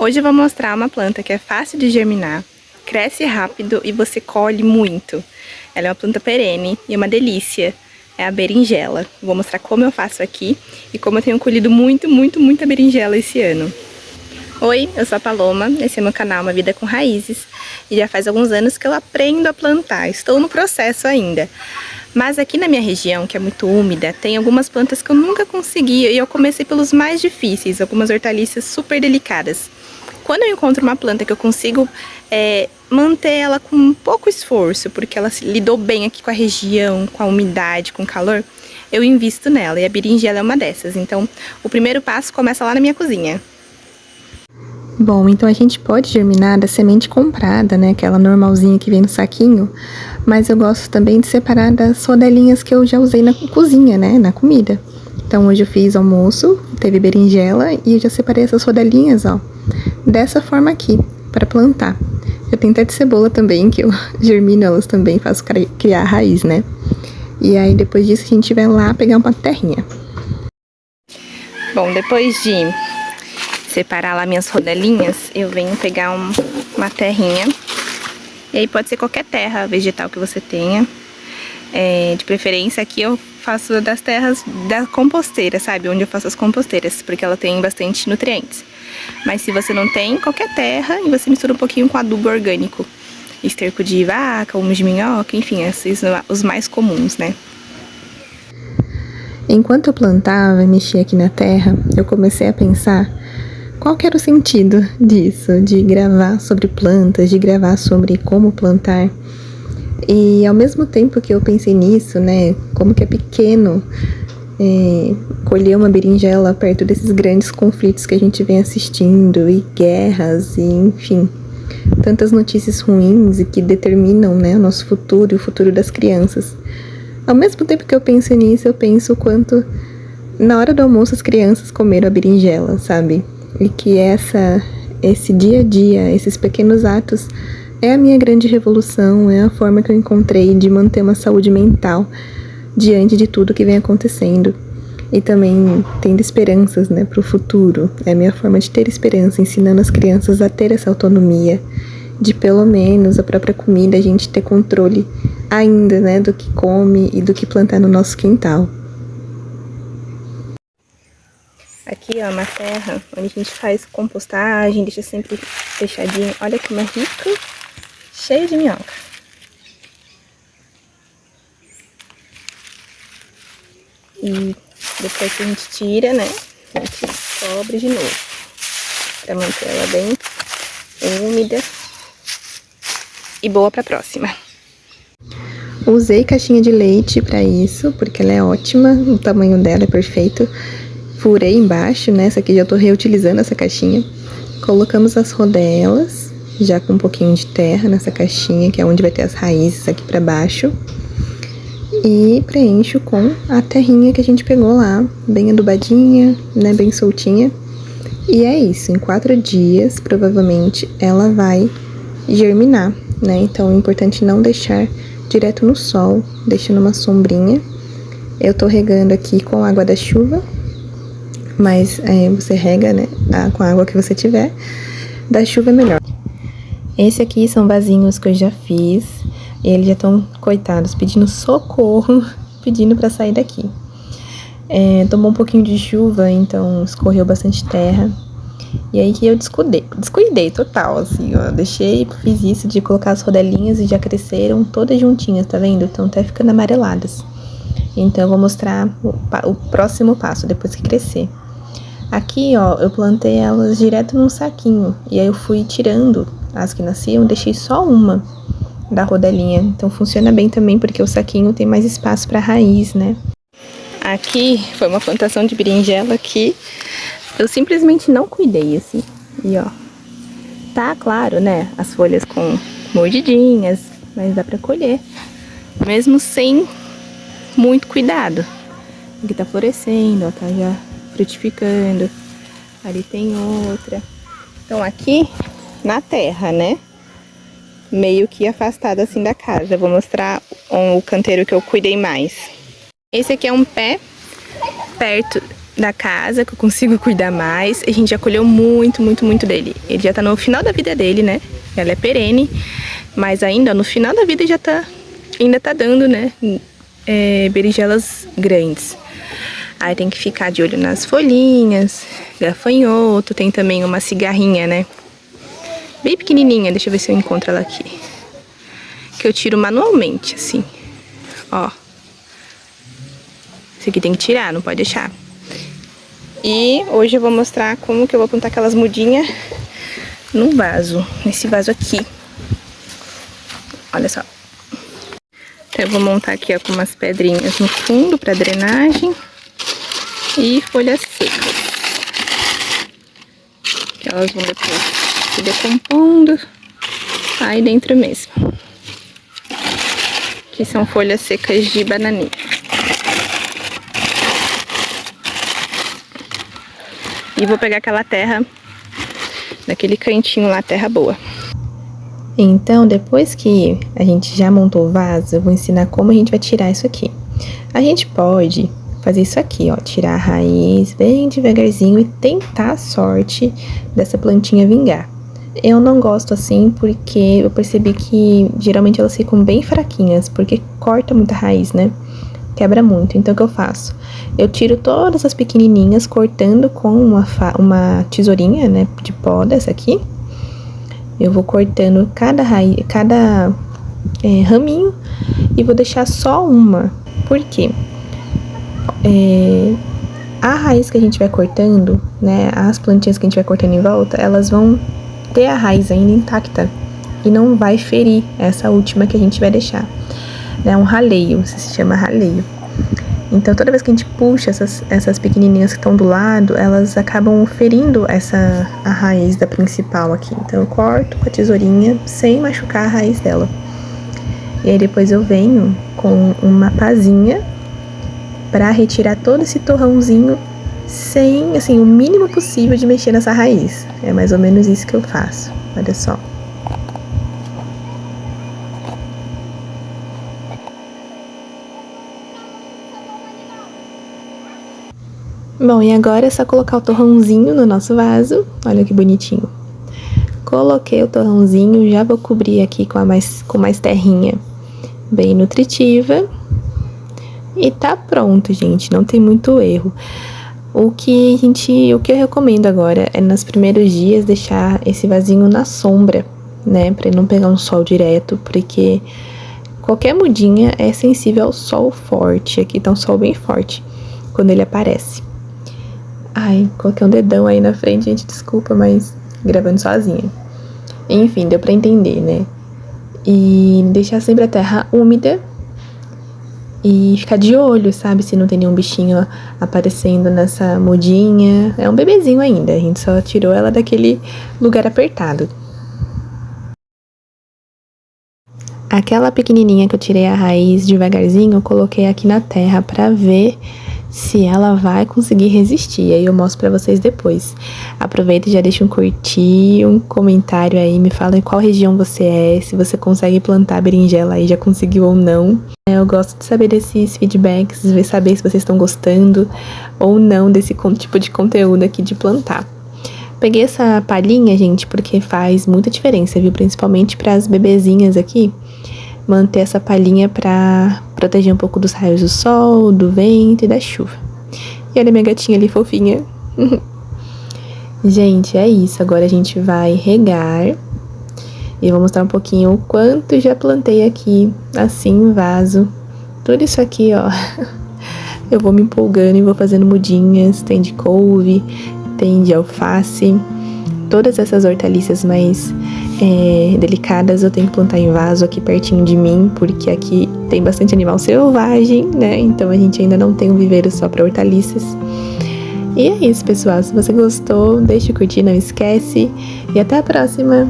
Hoje eu vou mostrar uma planta que é fácil de germinar, cresce rápido e você colhe muito. Ela é uma planta perene e é uma delícia, é a berinjela. Vou mostrar como eu faço aqui e como eu tenho colhido muita berinjela esse ano. Oi, eu sou a Paloma, esse é meu canal Uma Vida com Raízes e já faz alguns anos que eu aprendo a plantar, estou no processo ainda. Mas aqui na minha região, que é muito úmida, tem algumas plantas que eu nunca consegui e eu comecei pelos mais difíceis, algumas hortaliças super delicadas. Quando eu encontro uma planta que eu consigo manter ela com pouco esforço, porque ela lidou bem aqui com a região, com a umidade, com o calor, eu invisto nela e a berinjela é uma dessas. Então, o primeiro passo começa lá na minha cozinha. Bom, então a gente pode germinar da semente comprada, né, aquela normalzinha que vem no saquinho, mas eu gosto também de separar das rodelinhas que eu já usei na cozinha, né, na comida. Então hoje eu fiz almoço, teve berinjela e eu já separei essas rodelinhas, ó, dessa forma aqui, para plantar. Eu tenho até de cebola também, que eu germino elas também, faço criar a raiz, né. E aí depois disso a gente vai lá pegar uma terrinha. Bom, depois de separar lá minhas rodelinhas, eu venho pegar uma terrinha. E aí pode ser qualquer terra vegetal que você tenha. De preferência aqui eu faço das terras da composteira, sabe? Onde eu faço as composteiras, porque ela tem bastante nutrientes. Mas se você não tem, qualquer terra, e você mistura um pouquinho com adubo orgânico. Esterco de vaca, humus de minhoca, enfim, esses os mais comuns, né? Enquanto eu plantava e mexia aqui na terra, eu comecei a pensar qual que era o sentido disso, de gravar sobre plantas, de gravar sobre como plantar. E ao mesmo tempo que eu pensei nisso, né, como que é pequeno colher uma berinjela perto desses grandes conflitos que a gente vem assistindo, e guerras, e enfim, tantas notícias ruins e que determinam, né, o nosso futuro e o futuro das crianças. Ao mesmo tempo que eu penso nisso, eu penso o quanto na hora do almoço as crianças comeram a berinjela, sabe? E que esse dia a dia, esses pequenos atos, é a minha grande revolução, é a forma que eu encontrei de manter uma saúde mental diante de tudo que vem acontecendo. E também tendo esperanças, né, para o futuro. É a minha forma de ter esperança, ensinando as crianças a ter essa autonomia, de pelo menos a própria comida, a gente ter controle ainda, né, do que come e do que plantar no nosso quintal. Aqui, ó, uma terra onde a gente faz compostagem, deixa sempre fechadinho. Olha como é rico, cheio de minhoca. E depois que a gente tira, né, a gente cobre de novo, pra manter ela bem úmida e boa pra próxima. Usei caixinha de leite pra isso, porque ela é ótima, o tamanho dela é perfeito. Furei embaixo, né? Essa aqui já tô reutilizando essa caixinha. Colocamos as rodelas, já com um pouquinho de terra nessa caixinha, que é onde vai ter as raízes aqui pra baixo. E preencho com a terrinha que a gente pegou lá, bem adubadinha, né? Bem soltinha. E é isso, em 4 dias, provavelmente, ela vai germinar, né? Então é importante não deixar direto no sol, deixando uma sombrinha. Eu tô regando aqui com água da chuva, mas você rega, né, com a água que você tiver, da chuva é melhor. Esse aqui são vasinhos que eu já fiz, e eles já estão, coitados, pedindo socorro, pedindo pra sair daqui. Tomou um pouquinho de chuva, então escorreu bastante terra, e aí que eu descuidei total, assim, ó, fiz isso de colocar as rodelinhas e já cresceram todas juntinhas, tá vendo? Estão até ficando amareladas. Então eu vou mostrar o próximo passo, depois que crescer. Aqui, ó, eu plantei elas direto num saquinho. E aí eu fui tirando as que nasciam, deixei só uma da rodelinha. Então funciona bem também, porque o saquinho tem mais espaço pra raiz, né? Aqui foi uma plantação de berinjela que eu simplesmente não cuidei, assim. E ó, tá claro, né? As folhas com mordidinhas, mas dá pra colher. Mesmo sem muito cuidado. Aqui tá florescendo, ó, tá já frutificando. Ali tem outra. Então aqui na terra, né? Meio que afastada assim da casa. Vou mostrar o canteiro que eu cuidei mais. Esse aqui é um pé perto da casa, que eu consigo cuidar mais. A gente já colheu muito, muito, muito dele. Ele já tá no final da vida dele, né? Ela é perene, mas ainda no final da vida já tá, ainda tá dando, né? Berinjelas grandes. Aí tem que ficar de olho nas folhinhas, gafanhoto, tem também uma cigarrinha, né? Bem pequenininha, deixa eu ver se eu encontro ela aqui. Que eu tiro manualmente, assim. Ó. Esse aqui tem que tirar, não pode deixar. E hoje eu vou mostrar como que eu vou plantar aquelas mudinhas num vaso. Nesse vaso aqui. Olha só. Então eu vou montar aqui, ó, com umas pedrinhas no fundo pra drenagem. E folhas secas. Que elas vão depois se decompondo aí dentro mesmo. Que são folhas secas de bananeira. E vou pegar aquela terra, daquele cantinho lá, terra boa. Então, depois que a gente já montou o vaso, eu vou ensinar como a gente vai tirar isso aqui. A gente pode fazer isso aqui, ó, tirar a raiz bem devagarzinho e tentar a sorte dessa plantinha vingar. Eu não gosto assim porque eu percebi que geralmente elas ficam bem fraquinhas, porque corta muita raiz, né? Quebra muito. Então o que eu faço? Eu tiro todas as pequenininhas, cortando com uma tesourinha, né, de poda, essa aqui. Eu vou cortando cada raiz, cada raminho e vou deixar só uma. Por quê? A raiz que a gente vai cortando, né, as plantinhas que a gente vai cortando em volta, elas vão ter a raiz ainda intacta e não vai ferir essa última que a gente vai deixar. É um raleio, isso se chama raleio. Então toda vez que a gente puxa essas pequenininhas que estão do lado, elas acabam ferindo a raiz da principal aqui. Então eu corto com a tesourinha sem machucar a raiz dela. E aí depois eu venho com uma pazinha para retirar todo esse torrãozinho sem, assim, o mínimo possível de mexer nessa raiz. É mais ou menos isso que eu faço. Olha só. Bom, e agora é só colocar o torrãozinho no nosso vaso. Olha que bonitinho. Coloquei o torrãozinho, já vou cobrir aqui com mais terrinha bem nutritiva. E tá pronto, gente, não tem muito erro. O que eu recomendo agora é nos primeiros dias deixar esse vasinho na sombra, né? Pra ele não pegar um sol direto, porque qualquer mudinha é sensível ao sol forte. Aqui tá um sol bem forte quando ele aparece. Ai, coloquei um dedão aí na frente, gente, desculpa, mas gravando sozinha. Enfim, deu pra entender, né? E deixar sempre a terra úmida e ficar de olho, sabe? Se não tem nenhum bichinho aparecendo nessa mudinha. É um bebezinho ainda, a gente só tirou ela daquele lugar apertado. Aquela pequenininha que eu tirei a raiz devagarzinho, eu coloquei aqui na terra pra ver se ela vai conseguir resistir. Aí eu mostro pra vocês depois. Aproveita e já deixa um curtir, um comentário aí, me fala em qual região você é, se você consegue plantar berinjela aí, já conseguiu ou não. Eu gosto de saber desses feedbacks, saber se vocês estão gostando ou não desse tipo de conteúdo aqui de plantar. Peguei essa palhinha, gente, porque faz muita diferença, viu? Principalmente para as bebezinhas aqui. Manter essa palhinha pra proteger um pouco dos raios do sol, do vento e da chuva. E olha minha gatinha ali, fofinha. Gente, é isso. Agora a gente vai regar. E eu vou mostrar um pouquinho o quanto já plantei aqui, assim, em vaso. Tudo isso aqui, ó. Eu vou me empolgando e vou fazendo mudinhas. Tem de couve, tem de alface. Todas essas hortaliças mais delicadas eu tenho que plantar em vaso aqui pertinho de mim, porque aqui tem bastante animal selvagem, né? Então a gente ainda não tem um viveiro só para hortaliças. E é isso, pessoal. Se você gostou, deixa o curtir, não esquece. E até a próxima!